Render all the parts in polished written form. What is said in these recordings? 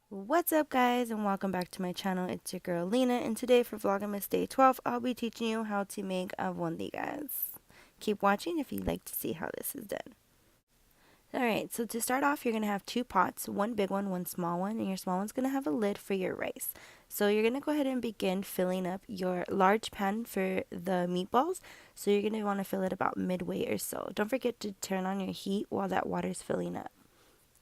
What's up guys, and welcome back to my channel. It's your girl Lena, and today for Vlogmas Day 12 I'll be teaching you how to make albondigas. Keep watching if you'd like to see how this is done. Alright, so to start off you're going to have two pots, one big one small one, and your small one's going to have a lid for your rice. So you're going to go ahead and begin filling up your large pan for the meatballs. So you're going to want to fill it about midway or so. Don't forget to turn on your heat while that water's filling up.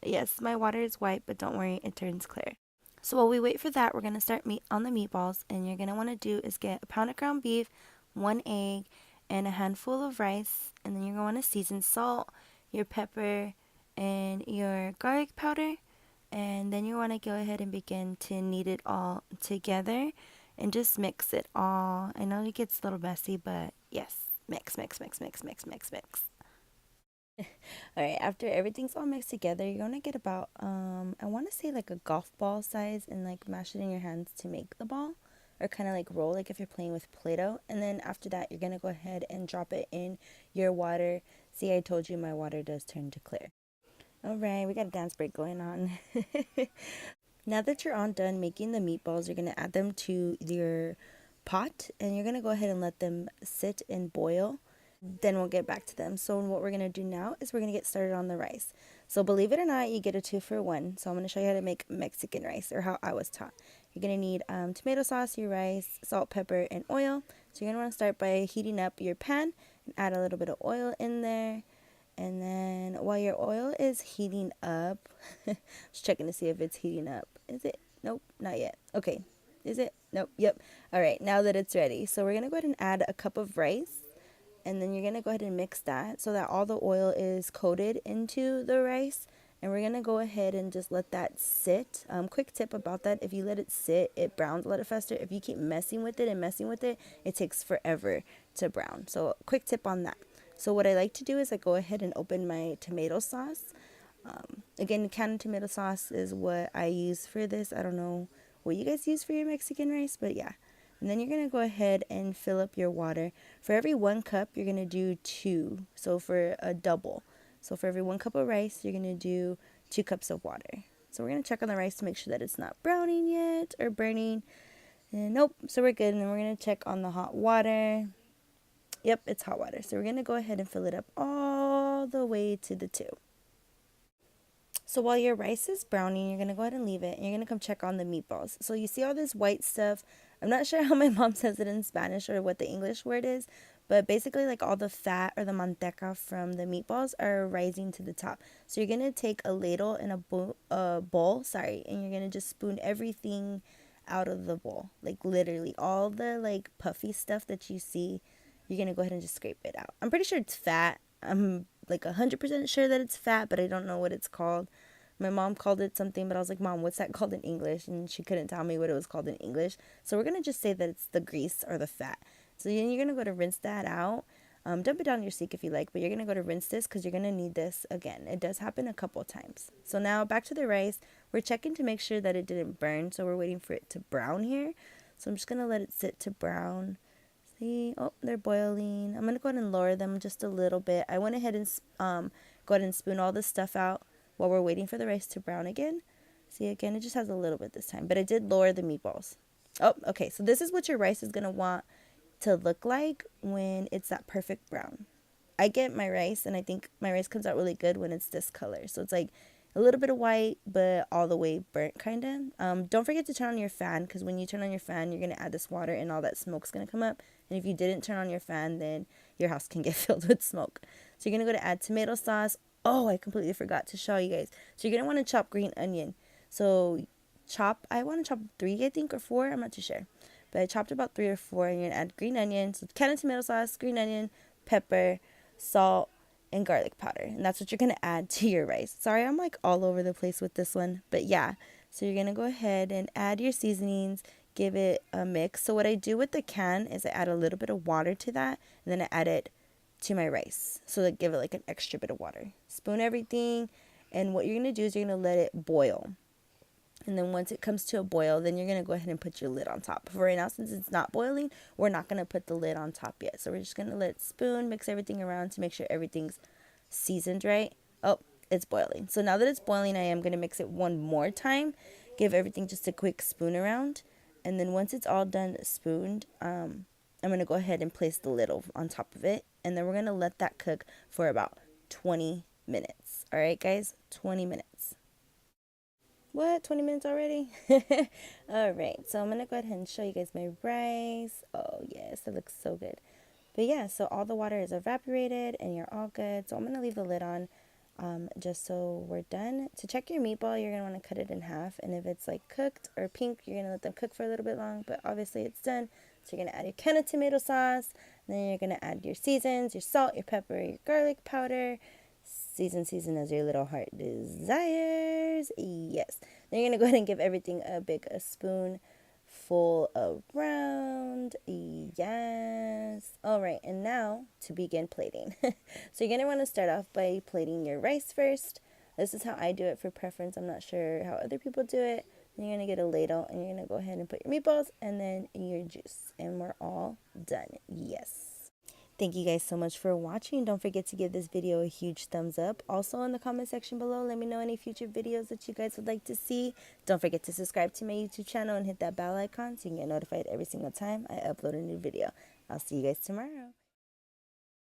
Yes, my water is white, but don't worry, it turns clear. So while we wait for that, we're going to start meat on the meatballs, and you're going to want to do is get a pound of ground beef, one egg, and a handful of rice, and then you're going to want to season salt, your pepper, and your garlic powder, and then you want to go ahead and begin to knead it all together and just mix it all. I know it gets a little messy, but yes, mix, mix, mix, mix, mix, mix, mix. All right, after everything's all mixed together, you're gonna get about I want to say like a golf ball size, and like mash it in your hands to make the ball, or kind of like roll like if you're playing with Play-Doh. And then after that, you're gonna go ahead and drop it in your water. See, I told you my water does turn to clear. All right, we got a dance break going on. Now that you're all done making the meatballs, you're gonna add them to your pot, and you're gonna go ahead and let them sit and boil. Then we'll get back to them. So what we're going to do now is we're going to get started on the rice. So believe it or not, you get a 2-for-1. So I'm going to show you how to make Mexican rice, or how I was taught. You're going to need tomato sauce, your rice, salt, pepper, and oil. So you're going to want to start by heating up your pan and add a little bit of oil in there. And then while your oil is heating up, just checking to see if it's heating up. Is it? Nope, not yet. Okay. Is it? Nope. Yep. All right, now that it's ready. So we're going to go ahead and add a cup of rice, and then you're going to go ahead and mix that so that all the oil is coated into the rice. And we're going to go ahead and just let that sit. Quick tip about that: if you let it sit, it browns a little faster. If you keep messing with it and messing with it, it takes forever to brown. So quick tip on that. So what I like to do is I go ahead and open my tomato sauce. Again, canned tomato sauce is what I use for this. I don't know what you guys use for your Mexican rice, but yeah. And then you're going to go ahead and fill up your water. For every 1 cup, you're going to do 2. So for a double. So for every 1 cup of rice, you're going to do 2 cups of water. So we're going to check on the rice to make sure that it's not browning yet or burning. And nope, so we're good. And then we're going to check on the hot water. Yep, it's hot water. So we're going to go ahead and fill it up all the way to the 2. So while your rice is browning, you're going to go ahead and leave it, and you're going to come check on the meatballs. So you see all this white stuff. I'm not sure how my mom says it in Spanish or what the English word is, but basically like all the fat or the manteca from the meatballs are rising to the top. So you're going to take a ladle and a bowl, and you're going to just spoon everything out of the bowl. Like literally all the like puffy stuff that you see, you're going to go ahead and just scrape it out. I'm pretty sure it's fat. I'm like 100% sure that it's fat, but I don't know what it's called. My mom called it something, but I was like, Mom, what's that called in English? And she couldn't tell me what it was called in English. So we're going to just say that it's the grease or the fat. So then you're going to go to rinse that out. Dump it down your sink if you like, but you're going to go to rinse this because you're going to need this again. It does happen a couple of times. So now back to the rice. We're checking to make sure that it didn't burn. So we're waiting for it to brown here. So I'm just going to let it sit to brown. See, oh, they're boiling. I'm going to go ahead and lower them just a little bit. I went ahead and go ahead and spoon all this stuff out while we're waiting for the rice to brown again. See, again, it just has a little bit this time, but I did lower the meatballs. Oh, okay, so this is what your rice is going to want to look like when it's that perfect brown. I get my rice, and I think my rice comes out really good when it's this color. So it's like a little bit of white, but all the way burnt, kind of. Don't forget to turn on your fan, because when you turn on your fan, you're going to add this water, and all that smoke's going to come up. And if you didn't turn on your fan, then your house can get filled with smoke. So you're going to go to add tomato sauce. Oh, I completely forgot to show you guys. So you're going to want to chop green onion. So I want to chop 3, I think, or 4. I'm not too sure. But I chopped about 3 or 4, and you're going to add green onion. So canned tomato sauce, green onion, pepper, salt, and garlic powder. And that's what you're going to add to your rice. Sorry, I'm like all over the place with this one. But yeah, so you're going to go ahead and add your seasonings, give it a mix. So what I do with the can is I add a little bit of water to that, and then I add it to my rice. So like give it like an extra bit of water. Spoon everything, and what you're going to do is you're going to let it boil. And then once it comes to a boil, then you're going to go ahead and put your lid on top. For right now, since it's not boiling, we're not going to put the lid on top yet. So we're just going to let it spoon, mix everything around to make sure everything's seasoned right. Oh, it's boiling. So now that it's boiling, I am going to mix it one more time. Give everything just a quick spoon around. And then once it's all done spooned, I'm going to go ahead and place the lid on top of it. And then we're going to let that cook for about 20 minutes. All right, guys, 20 minutes. What? 20 minutes already? All right, so I'm going to go ahead and show you guys my rice. Oh, yes, it looks so good. But yeah, so all the water is evaporated and you're all good. So I'm going to leave the lid on just so we're done. To check your meatball, you're going to want to cut it in half. And if it's like cooked or pink, you're going to let them cook for a little bit long. But obviously it's done. So you're going to add your can of tomato sauce. Then you're going to add your seasons, your salt, your pepper, your garlic powder. Season as your little heart desires. Yes. Then you're going to go ahead and give everything a big spoon full around. Yes. All right, and now to begin plating. So you're going to want to start off by plating your rice first. This is how I do it for preference. I'm not sure how other people do it. Then you're going to get a ladle and you're going to go ahead and put your meatballs and then your juice. And we're all done. Yes. Thank you guys so much for watching. Don't forget to give this video a huge thumbs up. Also in the comment section below, let me know any future videos that you guys would like to see. Don't forget to subscribe to my YouTube channel and hit that bell icon so you can get notified every single time I upload a new video. I'll see you guys tomorrow.